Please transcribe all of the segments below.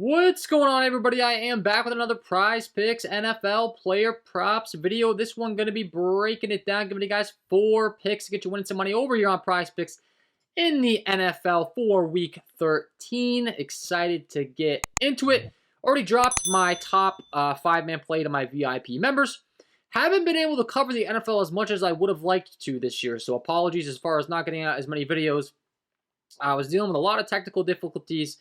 What's going on, everybody? I am back with another Prize Picks NFL player props video. This one going to be breaking it down, giving you guys 4 picks to get you winning some money over here on Prize Picks in the NFL for Week 13. Excited to get into it. Already dropped my top 5-man play to my VIP members. Haven't been able to cover the NFL as much as I would have liked to this year, so apologies as far as not getting out as many videos. I was dealing with a lot of technical difficulties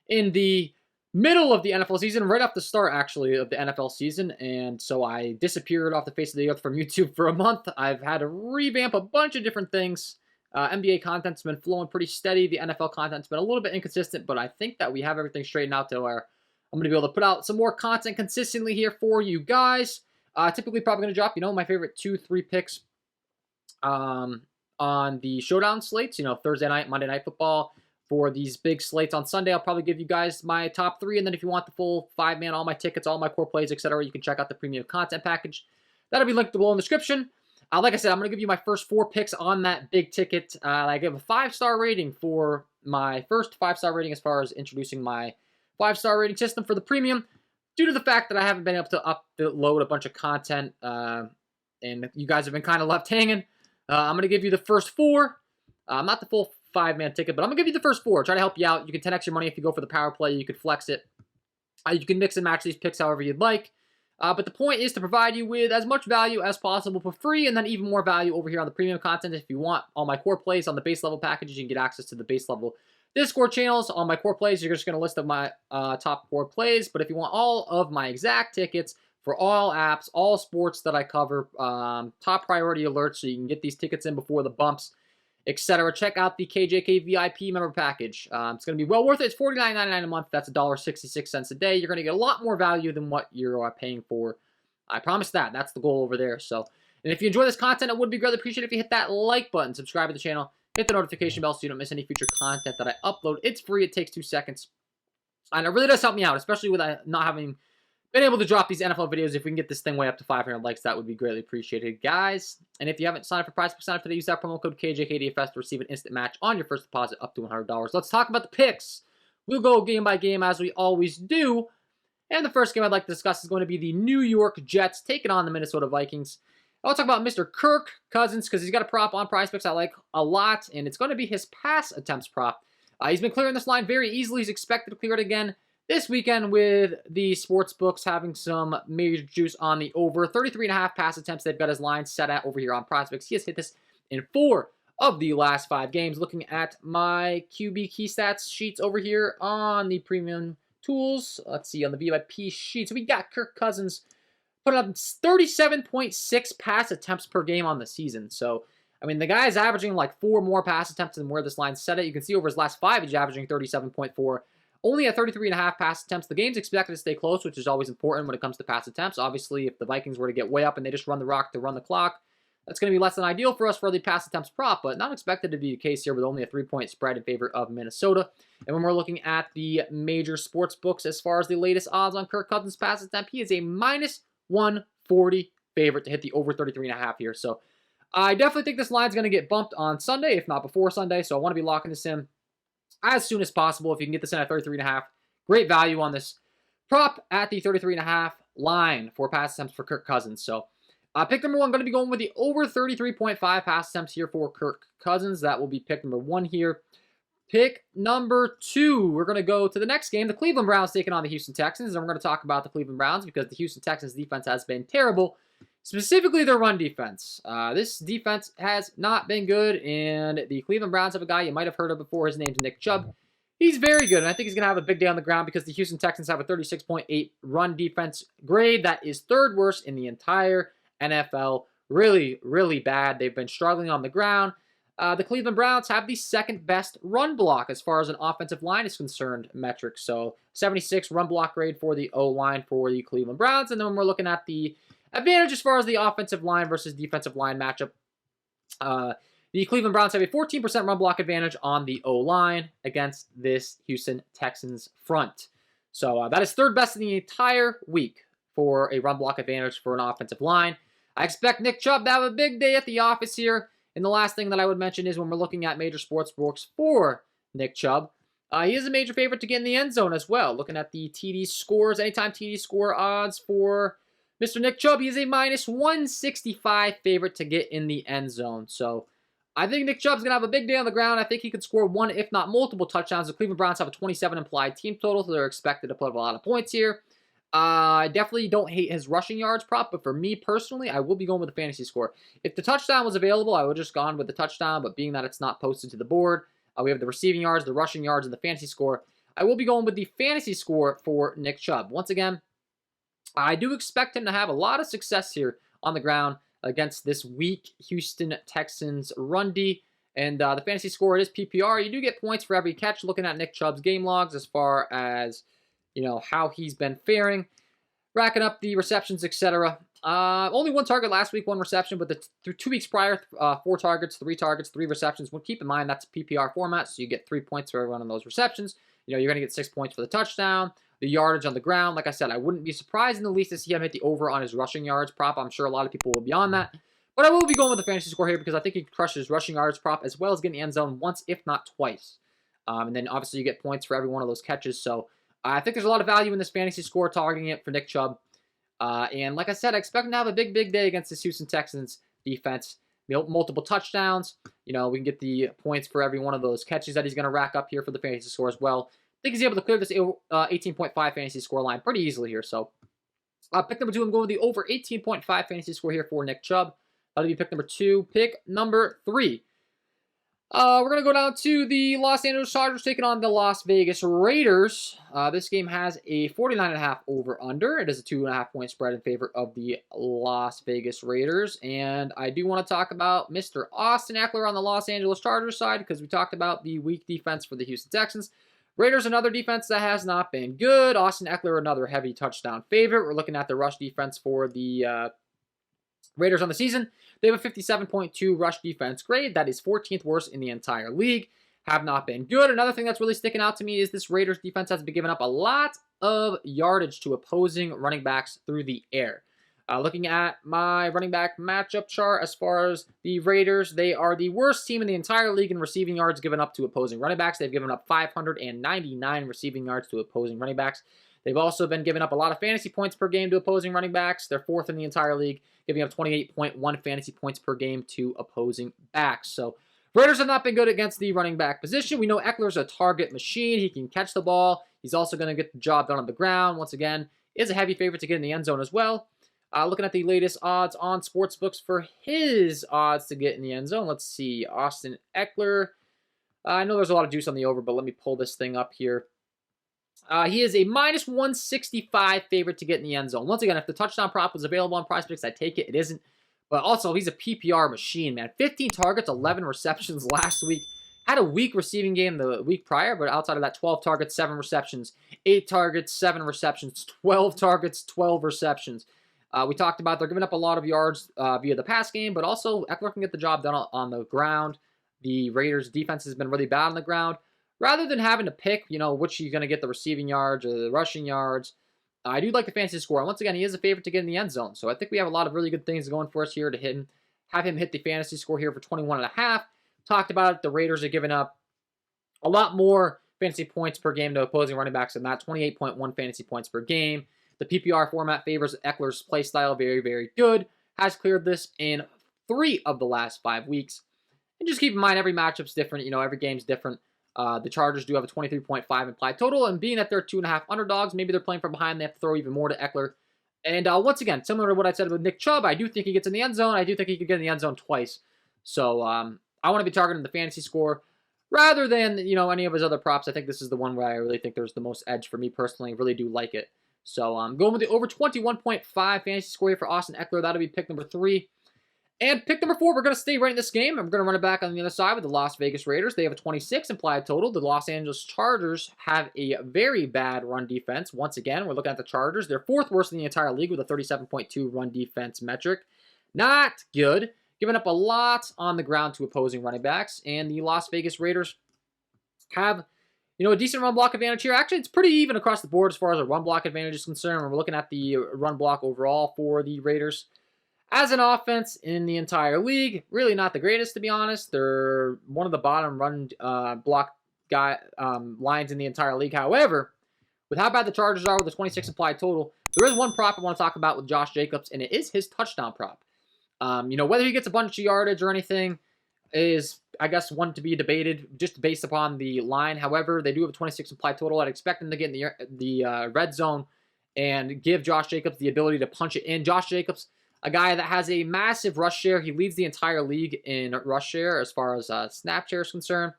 in the middle of the NFL season, right off the start, actually, of the NFL season, and so I disappeared off the face of the earth from YouTube for a month. I've had to revamp a bunch of different things. NBA content's been flowing pretty steady. The NFL content's been a little bit inconsistent, but I think that we have everything straightened out to where I'm going to be able to put out some more content consistently here for you guys. Typically probably going to drop, my favorite 2-3 picks on the showdown slates, Thursday night, Monday Night Football. For these big slates on Sunday, I'll probably give you guys my top 3, and then if you want the full 5-man, all my tickets, all my core plays, etc., you can check out the premium content package. That'll be linked below in the description. Like I said, I'm going to give you my first 4 picks on that big ticket. I give a 5-star rating for my first 5-star rating as far as introducing my 5-star rating system for the premium, due to the fact that I haven't been able to upload a bunch of content, and you guys have been kind of left hanging. I'm going to give you the first 4, not the full 5-man ticket, but I'm going to give you the first 4. Try to help you out. You can 10x your money if you go for the power play. You could flex it. You can mix and match these picks however you'd like. But the point is to provide you with as much value as possible for free, and then even more value over here on the premium content. If you want all my core plays on the base level packages, you can get access to the base level Discord channels. On my core plays, you're just going to list of my top 4 plays. But if you want all of my exact tickets for all apps, all sports that I cover, top priority alerts, so you can get these tickets in before the bumps, etc., check out the KJK VIP member package. It's going to be well worth it. It's $49.99 a month. That's $1.66 a day. You're going to get a lot more value than what you're paying for. I promise that. That's the goal over there. So, and if you enjoy this content, it would be greatly appreciated if you hit that like button, subscribe to the channel, hit the notification bell so you don't miss any future content that I upload. It's free. It takes 2 seconds. And it really does help me out, especially with not having been able to drop these NFL videos. If we can get this thing way up to 500 likes, that would be greatly appreciated, guys. And if you haven't signed up for Prizepicks, sign up today. Use that promo code KJK DFS to receive an instant match on your first deposit up to $100. Let's talk about the picks. We'll go game by game as we always do. And the first game I'd like to discuss is going to be the New York Jets taking on the Minnesota Vikings. I'll talk about Mr. Kirk Cousins because he's got a prop on Prizepicks I like a lot, and it's going to be his pass attempts prop. He's been clearing this line very easily. He's expected to clear it again this weekend, with the sports books having some major juice on the over. 33.5 pass attempts they've got his line set at over here on Prizepicks. He has hit this in 4 of the last 5 games. Looking at my QB key stats sheets over here on the premium tools. Let's see, on the VIP sheets, we got Kirk Cousins putting up 37.6 pass attempts per game on the season. So, I mean, the guy's averaging like 4 more pass attempts than where this line's set at. You can see over his last 5, he's averaging 37.4. Only at 33.5 pass attempts. The game's expected to stay close, which is always important when it comes to pass attempts. Obviously, if the Vikings were to get way up and they just run the rock to run the clock, that's going to be less than ideal for us for the pass attempts prop, but not expected to be the case here with only a 3-point spread in favor of Minnesota. And when we're looking at the major sports books as far as the latest odds on Kirk Cousins' pass attempt, he is a minus 140 favorite to hit the over 33.5 here. So I definitely think this line's going to get bumped on Sunday, if not before Sunday, so I want to be locking this in as soon as possible. If you can get this in at 33.5, great value on this prop at the 33.5 line for pass attempts for Kirk Cousins. So pick number 1, going to be going with the over 33.5 pass attempts here for Kirk Cousins. That will be pick number 1 here. Pick number 2, we're going to go to the next game. The Cleveland Browns taking on the Houston Texans, and we're going to talk about the Cleveland Browns because the Houston Texans defense has been terrible, specifically their run defense. This defense has not been good, and the Cleveland Browns have a guy you might have heard of before. His name's Nick Chubb. He's very good, and I think he's going to have a big day on the ground because the Houston Texans have a 36.8 run defense grade. That is 3rd worst in the entire NFL. Really, really bad. They've been struggling on the ground. The Cleveland Browns have the 2nd best run block as far as an offensive line is concerned metric. So 76 run block grade for the O-line for the Cleveland Browns. And then when we're looking at the advantage as far as the offensive line versus defensive line matchup, the Cleveland Browns have a 14% run block advantage on the O-line against this Houston Texans front. So that is 3rd best in the entire week for a run block advantage for an offensive line. I expect Nick Chubb to have a big day at the office here. And the last thing that I would mention is when we're looking at major sports books for Nick Chubb, He is a major favorite to get in the end zone as well. Looking at the TD scores, anytime TD score odds for Mr. Nick Chubb, he is a minus 165 favorite to get in the end zone. So I think Nick Chubb's going to have a big day on the ground. I think he could score one, if not multiple touchdowns. The Cleveland Browns have a 27 implied team total, so they're expected to put up a lot of points here. I definitely don't hate his rushing yards prop, but for me personally, I will be going with the fantasy score. If the touchdown was available, I would have just gone with the touchdown, but being that it's not posted to the board, we have the receiving yards, the rushing yards, and the fantasy score. I will be going with the fantasy score for Nick Chubb. Once again, I do expect him to have a lot of success here on the ground against this weak Houston Texans run D. And the fantasy score, it is PPR. You do get points for every catch looking at Nick Chubb's game logs as far as, you know, how he's been faring, racking up the receptions, etc. Only one target last week, one reception, but the 2 weeks prior, 4 targets, 3 receptions. Well, keep in mind that's PPR format, so you get 3 points for every one of those receptions. You know, you're going to get 6 points for the touchdown, the yardage on the ground. Like I said, I wouldn't be surprised in the least to see him hit the over on his rushing yards prop. I'm sure a lot of people will be on that. But I will be going with the fantasy score here because I think he crushes his rushing yards prop as well as getting the end zone once, if not twice. And then obviously you get points for every one of those catches. So I think there's a lot of value in this fantasy score targeting it for Nick Chubb. And like I said, I expect him to have a big day against this Houston Texans defense. Multiple touchdowns. You know, we can get the points for every one of those catches that he's going to rack up here for the fantasy score as well. I think he's able to clear this 18.5 fantasy score line pretty easily here. So pick number 2, I'm going with the over 18.5 fantasy score here for Nick Chubb. That'll be pick number 2. Pick number 3. We're going to go down to the Los Angeles Chargers taking on the Las Vegas Raiders. This game has a 49.5 over-under. It is a 2.5 point spread in favor of the Las Vegas Raiders. And I do want to talk about Mr. Austin Ekeler on the Los Angeles Chargers side because we talked about the weak defense for the Houston Texans. Raiders, another defense that has not been good. Austin Ekeler, another heavy touchdown favorite. We're looking at the rush defense for the Raiders on the season. They have a 57.2 rush defense grade. That is 14th worst in the entire league. Have not been good. Another thing that's really sticking out to me is this Raiders defense has been giving up a lot of yardage to opposing running backs through the air. Looking at my running back matchup chart as far as the Raiders, they are the worst team in the entire league in receiving yards given up to opposing running backs. They've given up 599 receiving yards to opposing running backs. They've also been giving up a lot of fantasy points per game to opposing running backs. They're 4th in the entire league, giving up 28.1 fantasy points per game to opposing backs. So Raiders have not been good against the running back position. We know Eckler's a target machine. He can catch the ball. He's also going to get the job done on the ground. Once again, is a heavy favorite to get in the end zone as well. Looking at the latest odds on sportsbooks for his odds to get in the end zone. Let's see. Austin Ekeler. I know there's a lot of juice on the over, but let me pull this thing up here. He is a minus 165 favorite to get in the end zone. Once again, if the touchdown prop was available on Prizepicks, I'd take it. It isn't. But also, he's a PPR machine, man. 15 targets, 11 receptions last week. Had a weak receiving game the week prior, but outside of that, 12 targets, 7 receptions. 8 targets, 7 receptions. 12 targets, 12 receptions. We talked about they're giving up a lot of yards via the pass game, but also Ekeler can get the job done on the ground. The Raiders' defense has been really bad on the ground. Rather than having to pick, you know, which you're going to get the receiving yards or the rushing yards, I do like the fantasy score. And once again, he is a favorite to get in the end zone. So I think we have a lot of really good things going for us here to have him hit the fantasy score here for 21.5. Talked about it. The Raiders are giving up a lot more fantasy points per game to opposing running backs than that. 28.1 fantasy points per game. The PPR format favors Eckler's play style. Very, very good. Has cleared this in 3 of the last 5 weeks. And just keep in mind, every matchup's different. You know, every game's different. The Chargers do have a 23.5 implied total, and being that they're 2.5 underdogs, maybe they're playing from behind. They have to throw even more to Ekeler. And once again, similar to what I said with Nick Chubb, I do think he gets in the end zone. I do think he could get in the end zone twice. So I want to be targeting the fantasy score rather than, you know, any of his other props. I think this is the one where I really think there's the most edge for me personally. Really do like it. So I'm going with the over 21.5 fantasy score here for Austin Ekeler. That'll be pick number 3. And pick number 4, we're going to stay right in this game. I'm going to run it back on the other side with the Las Vegas Raiders. They have a 26 implied total. The Los Angeles Chargers have a very bad run defense. Once again, we're looking at the Chargers. They're 4th worst in the entire league with a 37.2 run defense metric. Not good. Giving up a lot on the ground to opposing running backs. And the Las Vegas Raiders have, you know, a decent run block advantage here. Actually, it's pretty even across the board as far as a run block advantage is concerned. We're looking at the run block overall for the Raiders. As an offense in the entire league, really not the greatest, to be honest. They're one of the bottom run block lines in the entire league. However, with how bad the Chargers are with the 26 implied total, there is one prop I want to talk about with Josh Jacobs, and it is his touchdown prop. Whether he gets a bunch of yardage or anything is, I guess, one to be debated just based upon the line. However, they do have a 26 implied total. I'd expect them to get in the red zone and give Josh Jacobs the ability to punch it in. Josh Jacobs, a guy that has a massive rush share. He leads the entire league in rush share as far as snap share is concerned.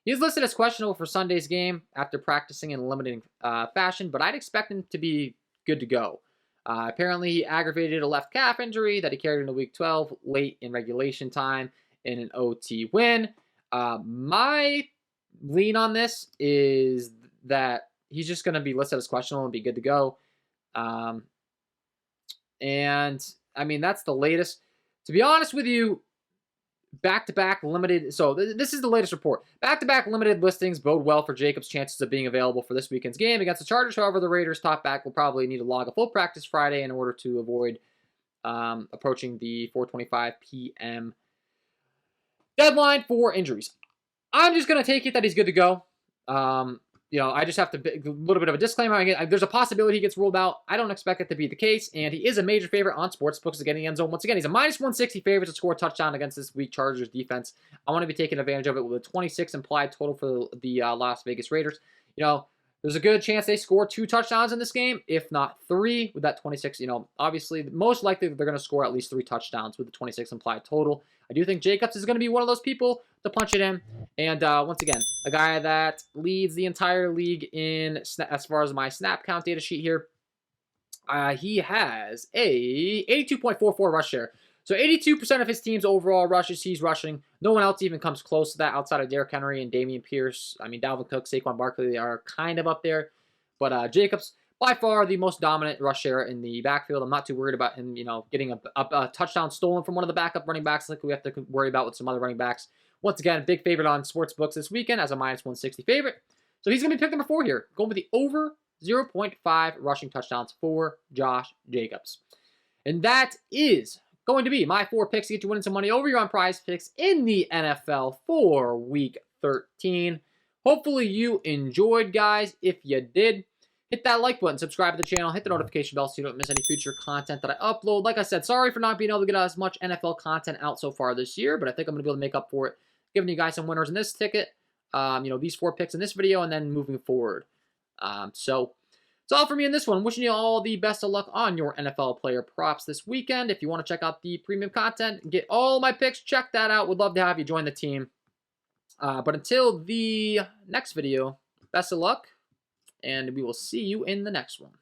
He's listed as questionable for Sunday's game after practicing in a limited fashion, but I'd expect him to be good to go. Apparently, he aggravated a left calf injury that he carried into Week 12 late in regulation time in an OT win. My lean on this is that he's just going to be listed as questionable and be good to go. That's the latest. To be honest with you, back-to-back limited. So this is the latest report. Back-to-back limited listings bode well for Jacobs' chances of being available for this weekend's game against the Chargers. However, the Raiders' top back will probably need to log a full practice Friday in order to avoid approaching the 4:25 p.m. deadline for injuries. I'm just going to take it that he's good to go. I just have to a little bit of a disclaimer. There's a possibility he gets ruled out. I don't expect it to be the case, and he is a major favorite on sportsbooks to get in the end zone. Once again, he's a minus 160 favorite to score a touchdown against this weak Chargers defense. I want to be taking advantage of it with a 26 implied total for the Las Vegas Raiders. There's a good chance they score 2 touchdowns in this game, if not 3 with that 26. Obviously, most likely they're going to score at least 3 touchdowns with the 26 implied total. I do think Jacobs is going to be one of those people to punch it in. And once again, a guy that leads the entire league in as far as my snap count data sheet here. He has a 82.44 rush share. So 82% of his team's overall rushes he's rushing. No one else even comes close to that outside of Derrick Henry and Dameon Pierce. Dalvin Cook, Saquon Barkley, they are kind of up there. But Jacobs, by far the most dominant rush share in the backfield. I'm not too worried about him, getting a touchdown stolen from one of the backup running backs like we have to worry about with some other running backs. Once again, big favorite on sportsbooks this weekend as a minus 160 favorite. So he's going to be pick number 4 here. Going with the over 0.5 rushing touchdowns for Josh Jacobs. And that is going to be my 4 picks to get you winning some money over here on Prizepicks in the NFL for Week 13. Hopefully you enjoyed, guys. If you did, hit that like button, subscribe to the channel, hit the notification bell so you don't miss any future content that I upload. Like I said, sorry for not being able to get as much NFL content out so far this year, but I think I'm going to be able to make up for it, giving you guys some winners in this ticket, these 4 picks in this video, and then moving forward. So that's all for me in this one. Wishing you all the best of luck on your NFL player props this weekend. If you want to check out the premium content and get all my picks, check that out. Would love to have you join the team. But until the next video, best of luck, and we will see you in the next one.